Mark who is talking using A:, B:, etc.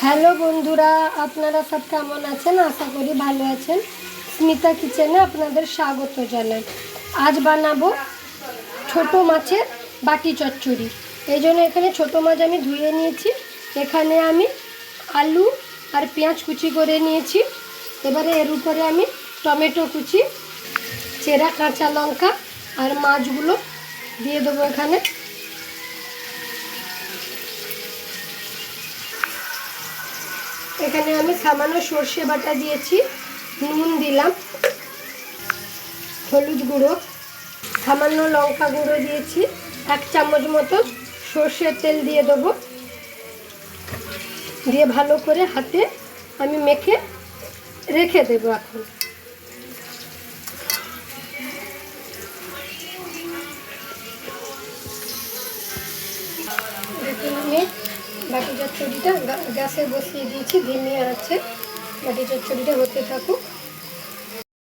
A: Hello বন্ধুরা, আপনারা সব কেমন আছেন? আশা করি ভালো আছেন। স্মিতা কিচেনে আপনাদের স্বাগত জানাই। আজ বানাবো ছোট মাছের বাটি চচ্চড়ি। এই জন্য এখানে ছোট মাছ আমি ধুয়ে নিয়েছি। এখানে আমি আলু আর পেঁয়াজ কুচি করে নিয়েছি। এবারে এর উপরে আমি টমেটো কুচি, চেরা কাঁচা লঙ্কা আর মাছগুলো দিয়ে দেবো এখানে। এখানে আমি সামান্য সর্ষে বাটা দিয়েছি, নুন দিলাম, হলুদ গুঁড়ো, সামান্য লঙ্কা গুঁড়ো দিয়েছি, 1 চামচ মতো সর্ষের তেল দিয়ে দেবো। দিয়ে ভালো করে হাতে আমি মেখে রেখে দেবো। এখন আমি বাটি চচ্চড়িটা গ্যাসে বসিয়ে দিয়েছি, ধিমে আছে। বাটি চচ্চড়িটা হতে থাকুক।